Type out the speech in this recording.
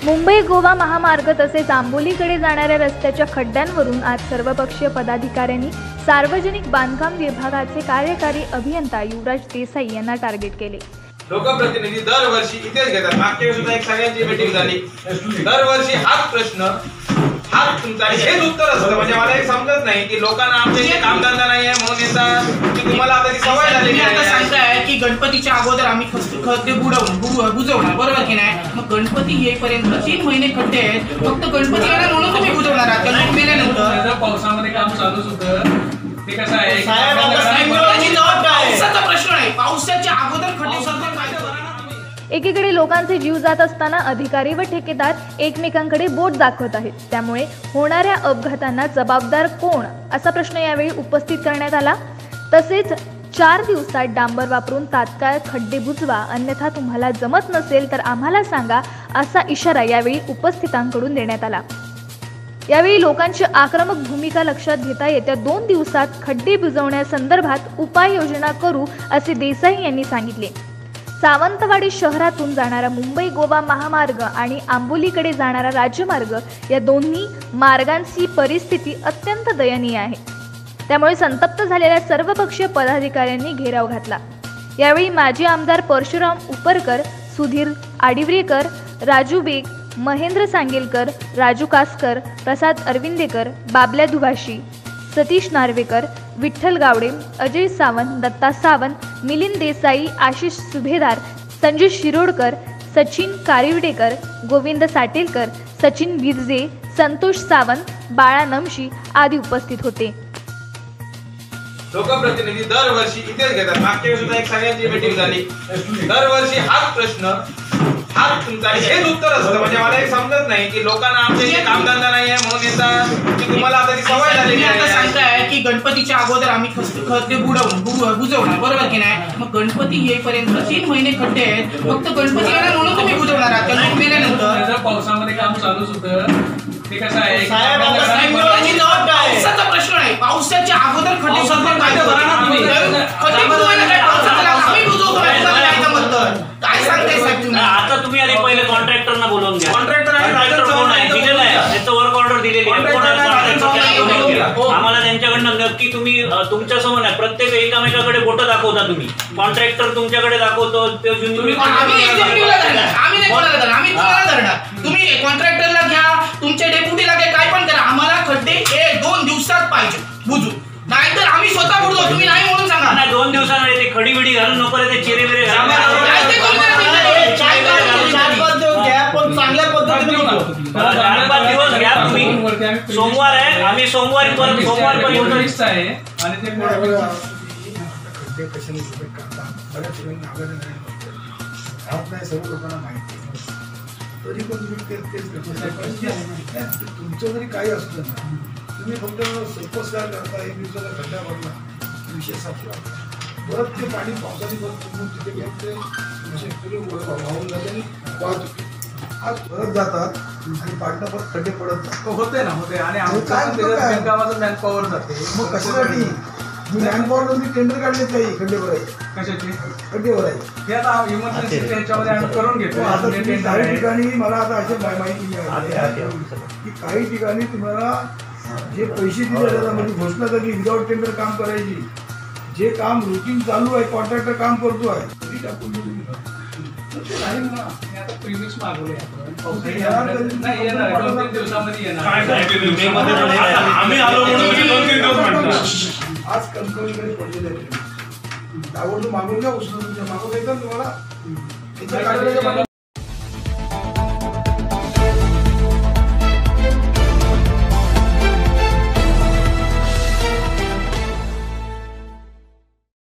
मुंबई गोवा महामार्ग तसेच आंबोलीकडे जाणाऱ्या रस्त्याच्या खड्ड्यांवरून आज सर्वपक्षीय पदाधिकाऱ्यांनी सार्वजनिक बांधकाम विभागाचे कार्यकारी अभियंता युवराज देसाई यांना टार्गेट केले। लोकप्रतिनिधी दरवर्षी इथेच घेतात। मागच्या वेळी सुद्धा एक सगळ्यांची मीटिंग झाली। दरवर्षी हाच प्रश्न, हाच तुमचा हेच उत्तर असतं। म्हणजे मला एक समजत नाही की लोकांना आमचे कामधंदा नाही आहे म्हणून येतात की तुम्हाला आता ती सवय झालेली आहे। आता सांगताय की गणपतीच्या अगोदर आम्ही खड्डे बुजवणार, बरोबर की नाही? मग गणपती येईपर्यंत 3 महिने खड्डे आहेत, फक्त गणपती येणार म्हणून तुम्ही बुजवणार आहात का? लोक मेल्यानंतर पावसामध्ये काम चालूच होतं। ते कसं आहे, पावसाचा प्रश्न नाही, पावसाच्या अगोदर खड्डे एकीकडे लोकांचे जीव जात असताना अधिकारी व ठेकेदार एकमेकांकडे बोट दाखवत आहेत। त्यामुळे होणाऱ्या अपघातांना जबाबदार कोण असा प्रश्न यावेळी उपस्थित करण्यात आला। तसेच 4 दिवसात डांबर वापरून तात्काळ खड्डे बुजवा, अन्यथा तुम्हाला जमत नसेल तर आम्हाला सांगा असा इशारा यावेळी उपस्थितांकडून देण्यात आला। यावेळी लोकांची आक्रमक भूमिका लक्षात घेता येत्या 2 दिवसात खड्डे बुजवण्यासंदर्भात उपाययोजना करू असे देसाई यांनी सांगितले। सावंतवाडी शहरातून जाणारा मुंबई गोवा महामार्ग आणि आंबोलीकडे जाणारा राज्यमार्ग या दोन्ही मार्गांची परिस्थिती अत्यंत दयनीय आहे। त्यामुळे संतप्त झालेल्या सर्वपक्षीय पदाधिकाऱ्यांनी घेराव घातला। यावेळी माजी आमदार परशुराम उपरकर, सुधीर आडिवरेकर, राजू बेग, महेंद्र सांगेलकर, राजू कासकर, प्रसाद अरविंदेकर, बाबल्या दुभाषी, सतीश नार्वेकर, विठ्ठल गावडे, अजय सावंत, दत्ता सावंत, मिलिंद देसाई, आशिष सुभेदार, संजय शिरोडकर, सचिन कारिवडेकर, गोविंद साटेलकर, सचिन बिरजे, संतोष सावंत, बाळा नमशी आदी उपस्थित होते। लोकप्रतिनिधी दरवर्षी इथेच घेतात। मागच्या वेळी सुद्धा एक सगळ्यांची मीटिंग झाली। दरवर्षी हाच प्रश्न, हाच तुमचा हेच उत्तर असतं। म्हणजे मला एक समजत नाही की लोकांना आमचे कामधंदा नाही आहे म्हणून येतात की तुम्हाला आता ती सवय झालेली आहे। आता सांगताय की गणपतीच्या अगोदर आम्ही खड्डे बुजवणार, बरोबर की नाही? मग गणपती येईपर्यंत 3 महिने खड्डे आहेत, फक्त गणपती येणार म्हणून तुम्ही बुजवणार आहात का? लोक मेल्यानंतर पावसामध्ये काम चालूच होतं। ते कसं आहे, पावसाचा प्रश्न नाही, पावसाच्या अगोदर खड्डे काय सांगताय साहेब तुम्ही? आता तुम्ही आधी पहिले कॉन्ट्रॅक्टरना बोलवून घ्या। कॉन्ट्रॅक्टर कोण आहे दिलेलं आहे, त्याचं वर्क ऑर्डर दिलेली आहे। आम्हाला त्यांच्याकडनं नक्की तुम्ही तुमच्या समोर नाही, प्रत्येक एकामेकाकडे बोटं दाखवता तुम्ही। कॉन्ट्रॅक्टर तुमच्याकडे दाखवतो, तुम्ही तुम्ही कॉन्ट्रॅक्टरला घ्या, तुमच्या डेप्युटीला घ्या, काय पण करा, आम्हाला खड्डे 1-2 दिवसात पाहिजे बुजू, नाहीतर आम्ही स्वतः बुडतो। तुम्ही नाही म्हणून सांगा नाही, 2 दिवसांमध्ये ते खडी बिडी घालून नको रे, ते चिरे बिरे चांगल्या पद्धतीने 4-5 दिवस घ्या तुम्ही। सोमवार आहे, आम्ही सोमवार पण आहे आणि ते खड्डे कशाने काढतात, बऱ्याच नाही, सर्व लोकांना माहिती आहे। तरी पण तुम्ही तुमचं जरी काही असलं ना, तुम्ही फक्त सरपसकार करता, एक दिवसाला खड्डा भरला, विषय सापला, परत ते पाणी पावसाने परत तिथे ते शेतकरी वाहून जाते आणि वाहतूक आज परत जातात आणि पाडणं परत खड्डे पडत होते ना, होते आणि आमचं मॅनपॉवर जाते। मग कशासाठी मी मॅनपॉवर टेंडर काढले काही खड्डे भरायचे, कशाचे खड्डे भरायचे हे आता इमर्जन्सी त्याच्यामध्ये आम्ही करून घेतो। आता काही ठिकाणी मला आता अशी माहिती मिळाली की काही ठिकाणी तुम्हाला जे पैसे दिले जातात, म्हणजे घोषणा झाली विदाउट टेंडर काम करायची, जे काम रुटीन चालू आहे, कॉन्ट्रॅक्टर काम करतो आहे, प्रीमिक्स मागवले आज कंपनीकडे पडलेले आहेत, ताबडतोब मागून घ्या, उचलून मागून येतात तुम्हाला।